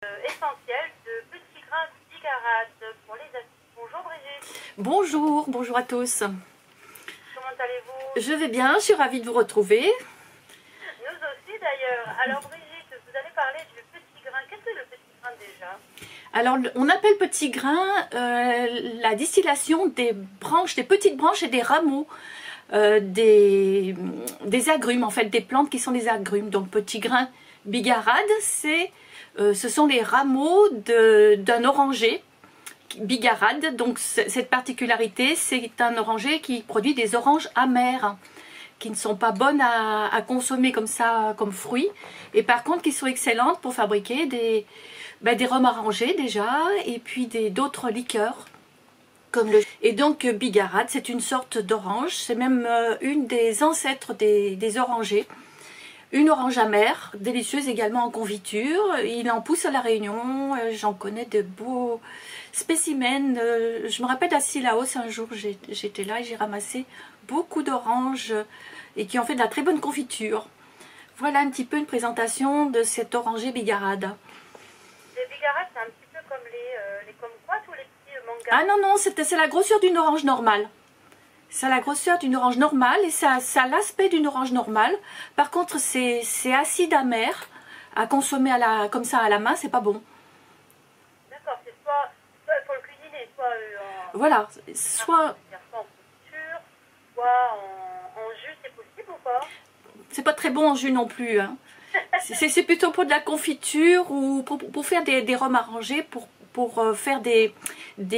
Essentiel de petits grains bigarade pour les astuces. Bonjour Brigitte. Bonjour, bonjour à tous. Comment allez-vous? Je vais bien, je suis ravie de vous retrouver. Nous aussi d'ailleurs. Alors Brigitte, vous allez parler du petit grain. Qu'est-ce que le petit grain déjà? Alors, on appelle petit grain la distillation des branches, des petites branches et des rameaux des agrumes, en fait, des plantes qui sont des agrumes. Donc, petit grain bigarade, ce sont les rameaux d'un oranger bigarade. Donc, cette particularité, c'est un oranger qui produit des oranges amères, qui ne sont pas bonnes à consommer comme ça, comme fruits, et par contre qui sont excellentes pour fabriquer des rhums arrangés déjà, et puis d'autres liqueurs. Et donc bigarade, c'est une sorte d'orange, c'est même une des ancêtres des orangers. Une orange amère, délicieuse également en confiture. Il en pousse à La Réunion, j'en connais de beaux spécimens. Je me rappelle à Sillaos, un jour j'étais là et j'ai ramassé beaucoup d'oranges et qui ont fait de la très bonne confiture. Voilà un petit peu une présentation de cet oranger bigarade. Les bigarades, c'est un petit peu comme les kumquats ou les petits mangas? Ah non, non, c'est la grosseur d'une orange normale. Ça a la grosseur d'une orange normale et ça a l'aspect d'une orange normale. Par contre, c'est acide amer. À consommer comme ça à la main, c'est pas bon. D'accord, c'est soit il faut le cuisiner, soit Voilà, soit en confiture, soit en jus, c'est possible ou pas? c'est pas très bon en jus non plus. Hein. C'est plutôt pour de la confiture ou pour faire des rhums arrangés, pour faire des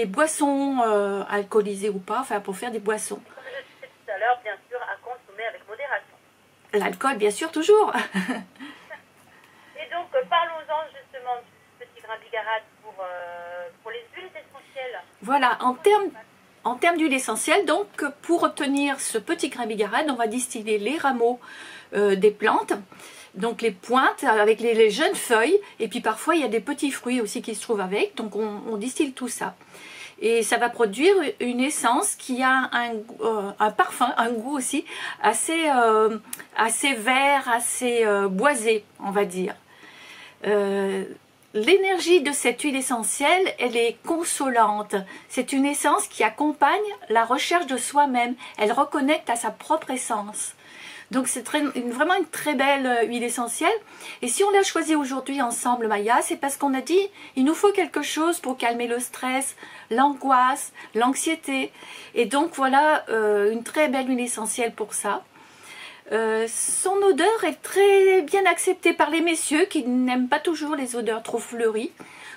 boissons alcoolisées ou pas, enfin pour faire des boissons. Comme je disais tout à l'heure, bien sûr, à consommer avec modération. L'alcool, bien sûr, toujours. Et donc, parlons-en justement du petit grain bigarade pour les huiles essentielles. Voilà, en termes d'huile essentielle, donc pour obtenir ce petit grain bigarade, on va distiller les rameaux des plantes, donc les pointes avec les jeunes feuilles, et puis parfois il y a des petits fruits aussi qui se trouvent avec, donc on distille tout ça. Et ça va produire une essence qui a un parfum, un goût aussi assez vert, assez boisé, on va dire. L'énergie de cette huile essentielle, elle est consolante. C'est une essence qui accompagne la recherche de soi-même. Elle reconnecte à sa propre essence. Donc c'est vraiment une très belle huile essentielle. Et si on l'a choisie aujourd'hui ensemble, Maya, c'est parce qu'on a dit il nous faut quelque chose pour calmer le stress, l'angoisse, l'anxiété. Et donc voilà une très belle huile essentielle pour ça. Son odeur est très bien acceptée par les messieurs qui n'aiment pas toujours les odeurs trop fleuries.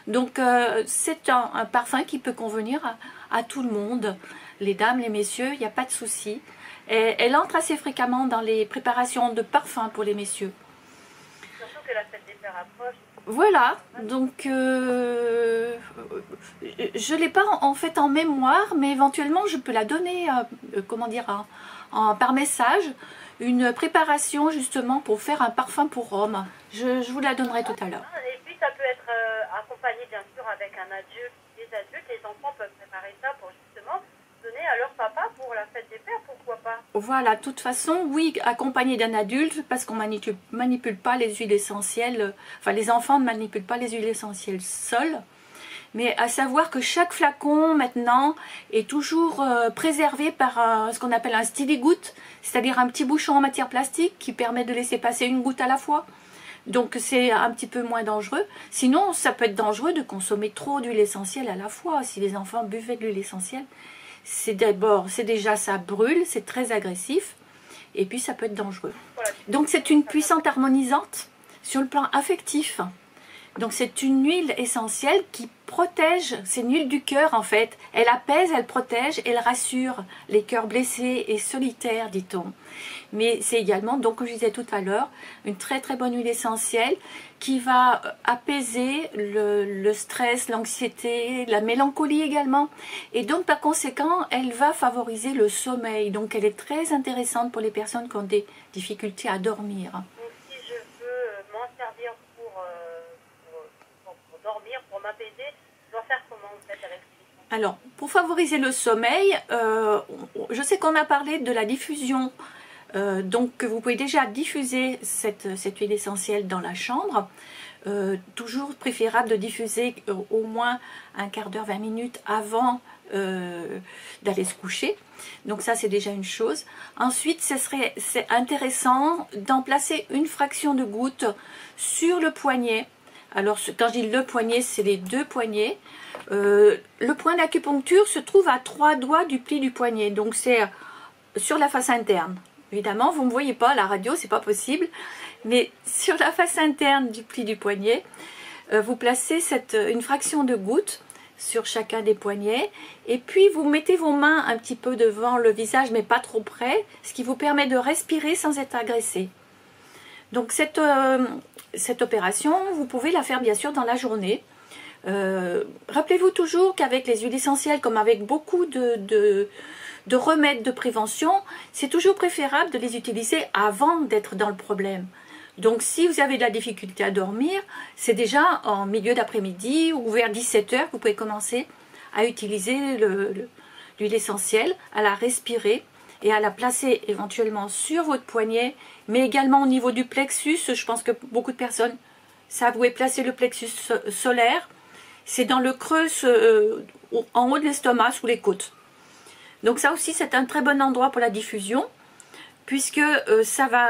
Donc c'est un parfum qui peut convenir à tout le monde. Les dames, les messieurs, il n'y a pas de souci. Elle entre assez fréquemment dans les préparations de parfums pour les messieurs. Surtout que la fête des pères approche. Voilà, donc je ne l'ai pas en fait en mémoire, mais éventuellement je peux la donner, comment dire, par message. Une préparation justement pour faire un parfum pour homme. Je vous la donnerai tout à l'heure. Et puis ça peut être accompagné bien sûr avec un adulte, des adultes, les enfants peuvent préparer ça pour justement donner à leur papa pour la fête des pères, pourquoi pas? Voilà, de toute façon, oui, accompagné d'un adulte, parce qu'on manipule pas les huiles essentielles, enfin les enfants ne manipulent pas les huiles essentielles seuls. Mais à savoir que chaque flacon maintenant est toujours préservé par ce qu'on appelle un styli-goutte, c'est-à-dire un petit bouchon en matière plastique qui permet de laisser passer une goutte à la fois. Donc c'est un petit peu moins dangereux. Sinon, ça peut être dangereux de consommer trop d'huile essentielle à la fois. Si les enfants buvaient de l'huile essentielle, c'est déjà ça brûle, c'est très agressif. Et puis ça peut être dangereux. Donc c'est une puissante harmonisante sur le plan affectif. Donc c'est une huile essentielle qui protège, c'est une huile du cœur en fait. Elle apaise, elle protège, elle rassure les cœurs blessés et solitaires, dit-on. Mais c'est également, donc comme je disais tout à l'heure, une très très bonne huile essentielle qui va apaiser le stress, l'anxiété, la mélancolie également. Et donc par conséquent, elle va favoriser le sommeil. Donc elle est très intéressante pour les personnes qui ont des difficultés à dormir. Donc si je veux m'en servir pour dormir, pour m'apaiser, je dois faire comment en fait avec ça? Alors, pour favoriser le sommeil, je sais qu'on a parlé de la diffusion, donc vous pouvez déjà diffuser cette huile essentielle dans la chambre. toujours préférable de diffuser au moins un quart d'heure, 20 minutes avant d'aller se coucher. Donc ça c'est déjà une chose. Ensuite c'est intéressant d'en placer une fraction de goutte sur le poignet. Alors quand je dis le poignet, c'est les deux poignets. Le point d'acupuncture se trouve à 3 doigts du pli du poignet. Donc c'est sur la face interne. Évidemment, vous ne me voyez pas à la radio, c'est pas possible. Mais sur la face interne du pli du poignet, vous placez une fraction de goutte sur chacun des poignets. Et puis vous mettez vos mains un petit peu devant le visage, mais pas trop près, ce qui vous permet de respirer sans être agressé. Donc cette opération, vous pouvez la faire bien sûr dans la journée. Rappelez-vous toujours qu'avec les huiles essentielles, comme avec beaucoup de remèdes de prévention, c'est toujours préférable de les utiliser avant d'être dans le problème. Donc si vous avez de la difficulté à dormir, c'est déjà en milieu d'après-midi ou vers 17 h que vous pouvez commencer à utiliser l'huile essentielle, à la respirer et à la placer éventuellement sur votre poignet, mais également au niveau du plexus. Je pense que beaucoup de personnes savent où est placé le plexus solaire. C'est dans le creux, en haut de l'estomac, sous les côtes. Donc ça aussi, c'est un très bon endroit pour la diffusion, puisque ça va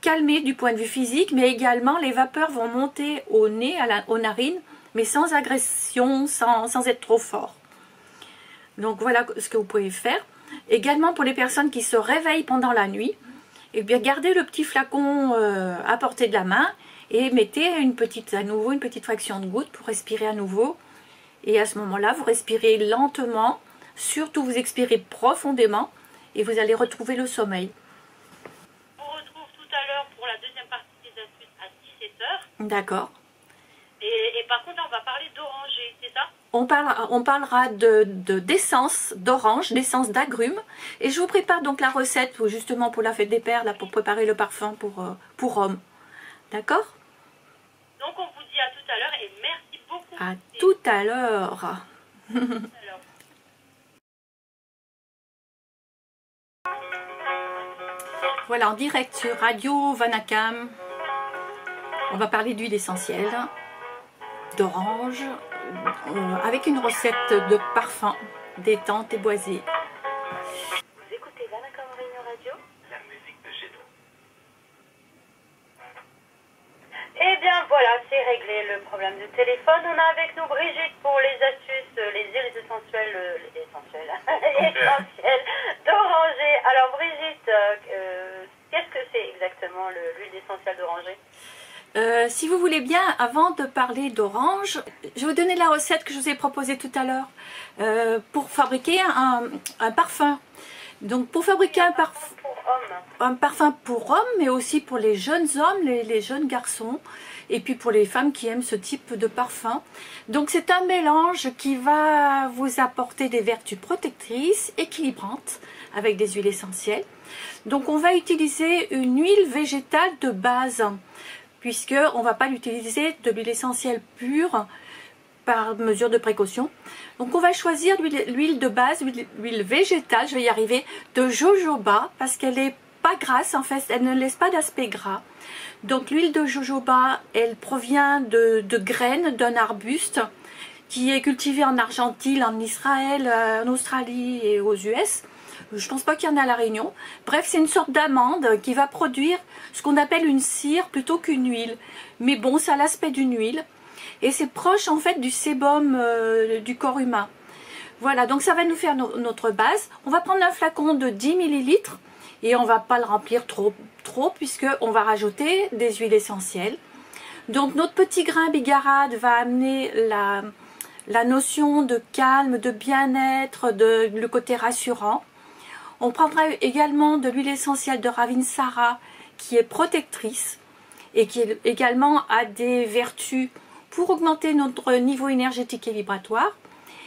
calmer du point de vue physique, mais également les vapeurs vont monter au nez, aux narines, mais sans agression, sans être trop fort. Donc voilà ce que vous pouvez faire. Également pour les personnes qui se réveillent pendant la nuit, eh bien gardez le petit flacon à portée de la main et mettez à nouveau une petite fraction de goutte pour respirer à nouveau. Et à ce moment-là, vous respirez lentement, surtout vous expirez profondément et vous allez retrouver le sommeil. On vous retrouve tout à l'heure pour la deuxième partie des astuces à 17 h. D'accord. Et par contre, là, on va parler d'oranger, c'est ça? On parlera d'essence d'orange, d'essence d'agrumes. Et je vous prépare donc la recette justement pour la fête des pères, là, pour préparer le parfum pour hommes. D'accord? Donc on vous dit à tout à l'heure et merci beaucoup. À tout à l'heure. Voilà, en direct sur Radio Vanakam. On va parler d'huile essentielle, d'orange, avec une recette de parfum détente et boisée. Vous écoutez Vanakam Réunion Radio, la musique de chez nous. Eh bien voilà, c'est réglé le problème de téléphone. On a avec nous Brigitte pour les astuces, les huiles essentielles, essentielles d'oranger. Alors Brigitte, qu'est-ce que c'est exactement l'huile essentielle d'oranger? Si vous voulez bien, avant de parler d'orange, je vais vous donner la recette que je vous ai proposée tout à l'heure pour fabriquer un parfum. Donc pour fabriquer un parfum pour hommes, mais aussi pour les jeunes hommes, les jeunes garçons, et puis pour les femmes qui aiment ce type de parfum. Donc c'est un mélange qui va vous apporter des vertus protectrices, équilibrantes, avec des huiles essentielles. Donc on va utiliser une huile végétale de base, puisqu'on ne va pas l'utiliser de l'huile essentielle pure par mesure de précaution. Donc on va choisir l'huile de base, l'huile végétale, je vais y arriver, de jojoba, parce qu'elle n'est pas grasse, en fait, elle ne laisse pas d'aspect gras. Donc l'huile de jojoba, elle provient de graines d'un arbuste qui est cultivé en Argentine, en Israël, en Australie et aux US. Je ne pense pas qu'il y en a à La Réunion. Bref, c'est une sorte d'amande qui va produire ce qu'on appelle une cire plutôt qu'une huile. Mais bon, ça a l'aspect d'une huile. Et c'est proche en fait du sébum du corps humain. Voilà, donc ça va nous faire notre base. On va prendre un flacon de 10 ml et on ne va pas le remplir trop puisqu'on va rajouter des huiles essentielles. Donc notre petit grain bigarade va amener la notion de calme, de bien-être, le côté rassurant. On prendra également de l'huile essentielle de Ravinsara qui est protectrice et qui également a des vertus pour augmenter notre niveau énergétique et vibratoire.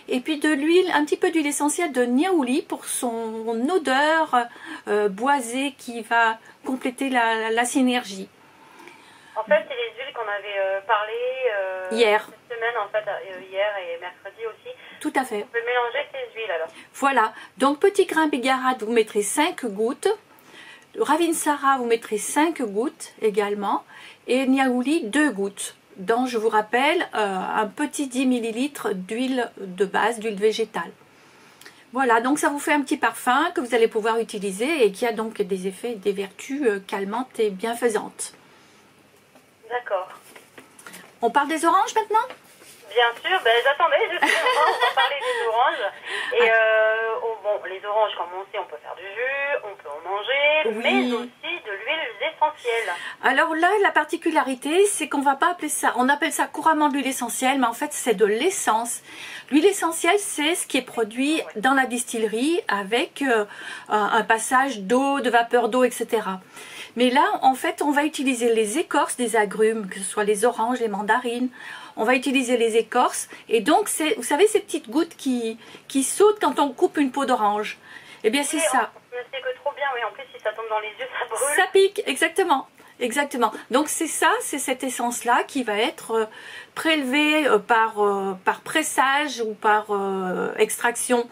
Et puis de l'huile, un petit peu d'huile essentielle de Niaouli pour son odeur boisée qui va compléter la synergie. En fait, c'est les huiles qu'on avait parlé hier. Cette semaine, en fait, hier et mercredi aussi. Tout à fait. On peut mélanger ces huiles alors. Voilà. Donc petit grain bigarade, vous mettrez 5 gouttes. Ravinsara, vous mettrez 5 gouttes également. Et Niaouli, 2 gouttes. dans, je vous rappelle, un petit 10 ml d'huile de base, d'huile végétale. Voilà, donc ça vous fait un petit parfum que vous allez pouvoir utiliser et qui a donc des effets, des vertus calmantes et bienfaisantes. D'accord. On parle des oranges maintenant? Bien sûr, ben, j'attendais justement, on va parler des oranges. Et bon, les oranges, comme on sait, on peut faire du jus, on peut en manger, Oui. mais aussi de l'huile essentielle. Alors là, la particularité, c'est qu'on va pas appeler ça, on appelle ça couramment de l'huile essentielle, mais en fait c'est de l'essence. L'huile essentielle, c'est ce qui est produit dans la distillerie avec un passage d'eau, de vapeur d'eau, etc. Mais là, en fait, on va utiliser les écorces des agrumes, que ce soit les oranges, les mandarines. On va utiliser les écorces. Et donc, vous savez, ces petites gouttes qui sautent quand on coupe une peau d'orange. Eh bien, c'est ça. Je ne sais que trop bien, oui. En plus, si ça tombe dans les yeux, ça brûle. Ça pique, exactement. Exactement. Donc, c'est ça, c'est cette essence-là qui va être prélevée par pressage ou par extraction.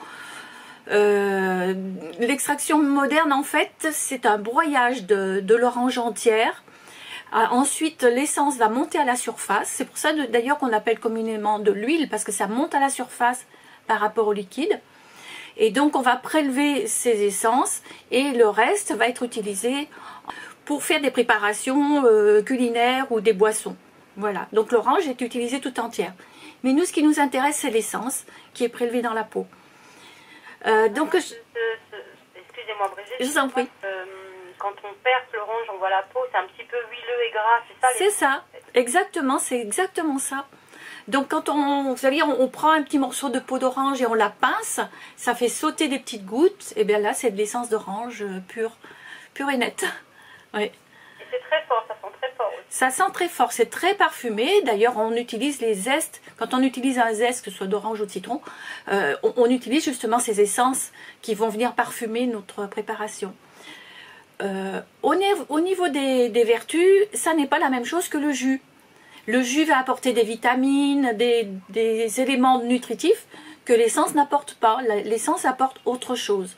L'extraction moderne, en fait, c'est un broyage de l'orange entière. Ensuite, l'essence va monter à la surface. C'est pour ça d'ailleurs qu'on appelle communément de l'huile, parce que ça monte à la surface par rapport au liquide. Et donc, on va prélever ces essences et le reste va être utilisé pour faire des préparations culinaires ou des boissons. Voilà. Donc, l'orange est utilisée tout entière. Mais nous, ce qui nous intéresse, c'est l'essence qui est prélevée dans la peau. Excusez-moi, Brigitte. Je vous en prie. Quand on perce l'orange, on voit la peau, c'est un petit peu huileux et gras, c'est ça? C'est ça, exactement, c'est exactement ça. Donc quand vous savez, on prend un petit morceau de peau d'orange et on la pince, ça fait sauter des petites gouttes, et bien là c'est de l'essence d'orange pure et nette. Oui. Et c'est très fort, ça sent très fort aussi. Ça sent très fort, c'est très parfumé. D'ailleurs, on utilise les zestes. Quand on utilise un zeste, que ce soit d'orange ou de citron, on utilise justement ces essences qui vont venir parfumer notre préparation. Au niveau des vertus, ça n'est pas la même chose que le jus. Le jus va apporter des vitamines, des éléments nutritifs que l'essence n'apporte pas. L'essence apporte autre chose.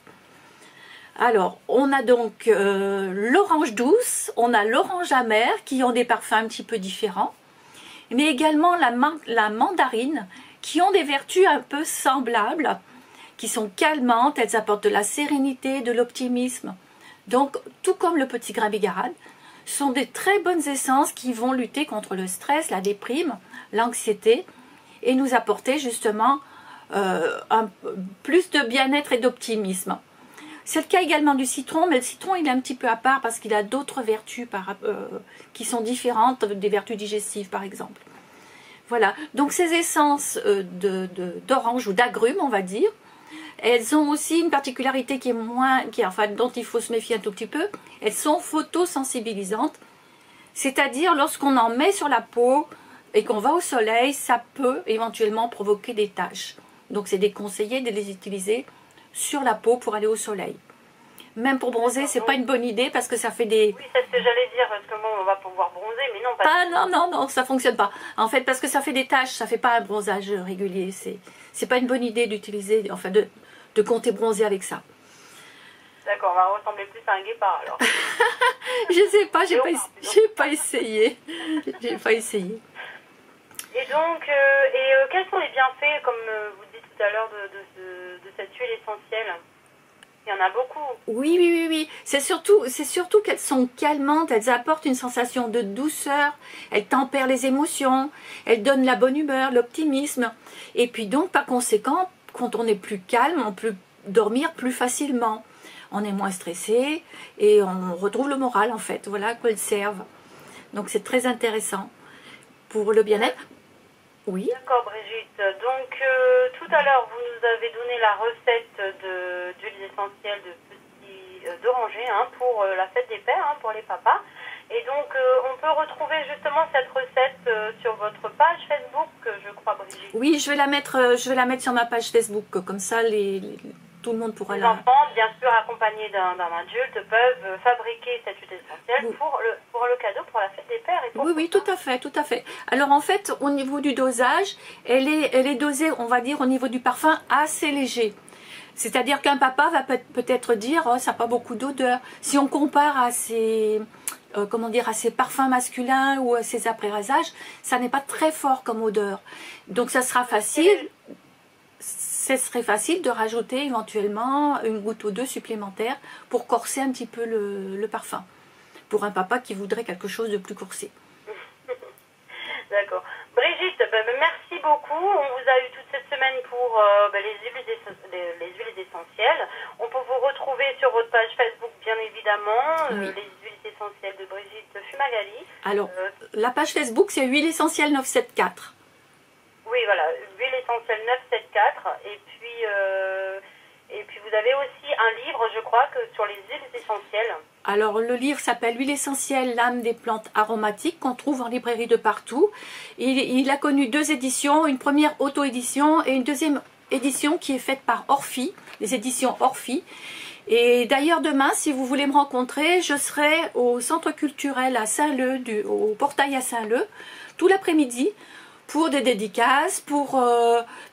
Alors, on a donc l'orange douce, on a l'orange amère qui ont des parfums un petit peu différents, mais également la mandarine qui ont des vertus un peu semblables, qui sont calmantes, elles apportent de la sérénité, de l'optimisme. Donc, tout comme le petit grain bigarade, sont des très bonnes essences qui vont lutter contre le stress, la déprime, l'anxiété et nous apporter justement plus de bien-être et d'optimisme. C'est le cas également du citron, mais le citron il est un petit peu à part parce qu'il a d'autres vertus qui sont différentes des vertus digestives par exemple. Voilà, donc ces essences d'orange ou d'agrumes on va dire, elles ont aussi une particularité dont il faut se méfier un tout petit peu. Elles sont photosensibilisantes, c'est-à-dire lorsqu'on en met sur la peau et qu'on va au soleil, ça peut éventuellement provoquer des taches. Donc c'est déconseillé de les utiliser sur la peau pour aller au soleil. Même pour bronzer, c'est pas une bonne idée parce que ça fait des... Oui, c'est ce que j'allais dire, parce que bon, on va pouvoir bronzer, mais non, pas... non, ça fonctionne pas. En fait, parce que ça fait des taches, ça fait pas un bronzage régulier. C'est pas une bonne idée d'utiliser, enfin de compter bronzer avec ça. D'accord, on va ressembler plus à un guépard alors. Je sais pas, j'ai pas essayé. J'ai pas essayé. Et donc, quels sont les bienfaits, comme vous dites tout à l'heure, de cette huile essentielle? Il y en a beaucoup. Oui. C'est surtout qu'elles sont calmantes, elles apportent une sensation de douceur, elles tempèrent les émotions, elles donnent la bonne humeur, l'optimisme. Et puis donc, par conséquent, quand on est plus calme, on peut dormir plus facilement. On est moins stressé et on retrouve le moral en fait. Voilà à quoi elles servent. Donc c'est très intéressant pour le bien-être. Oui. D'accord Brigitte. Donc tout à l'heure vous nous avez donné la recette d'huile essentielle d'oranger pour la fête des pères, pour les papas. Et donc on peut retrouver justement cette recette sur votre page Facebook, je crois Brigitte. Oui, je vais la mettre sur ma page Facebook, comme ça tout le monde pourra Les enfants, bien sûr accompagnés d'un adulte, peuvent fabriquer cette huile essentielle pour le cadeau, pour la fête des pères. Et oui, tout à fait. Alors en fait, au niveau du dosage, elle est dosée, on va dire, au niveau du parfum, assez léger. C'est-à-dire qu'un papa va peut-être dire oh, ça n'a pas beaucoup d'odeur. Si on compare à ses, comment dire, à ses parfums masculins ou à ses après-rasages, ça n'est pas très fort comme odeur. Donc ça sera facile. Ce serait facile de rajouter éventuellement une goutte ou deux supplémentaires pour corser un petit peu le parfum. Pour un papa qui voudrait quelque chose de plus corsé. D'accord. Brigitte, merci beaucoup. On vous a eu toute cette semaine pour les huiles essentielles. On peut vous retrouver sur votre page Facebook, bien évidemment, oui. Les huiles essentielles de Brigitte Fumagalli. Alors, la page Facebook, c'est Huile essentielle 974. Oui, voilà, huile essentielle 974. Et puis vous avez aussi un livre, je crois, sur les huiles essentielles. Alors le livre s'appelle Huile essentielle, l'âme des plantes aromatiques qu'on trouve en librairie de partout. Il a connu 2 éditions, une première auto-édition et une deuxième édition qui est faite par Orphi, les éditions Orphi. Et d'ailleurs demain, si vous voulez me rencontrer, je serai au centre culturel à Saint-Leu, au portail à Saint-Leu, tout l'après-midi, pour des dédicaces, pour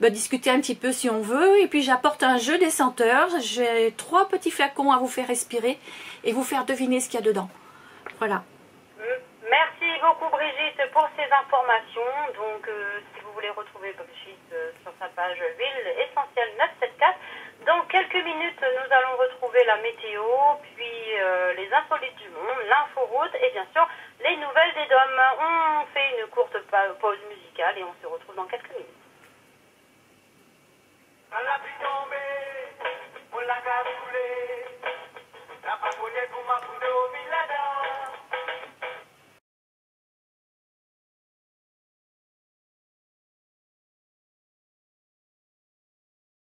discuter un petit peu si on veut. Et puis j'apporte un jeu des senteurs. J'ai 3 petits flacons à vous faire respirer et vous faire deviner ce qu'il y a dedans. Voilà. Merci beaucoup Brigitte pour ces informations. Donc si vous voulez retrouver Brigitte sur sa page Huile essentielle 974, dans quelques minutes nous allons retrouver la météo, puis les insolites du monde, l'inforoute et bien sûr les nouvelles des DOM. On fait une courte pause musicale et on se retrouve dans quelques minutes.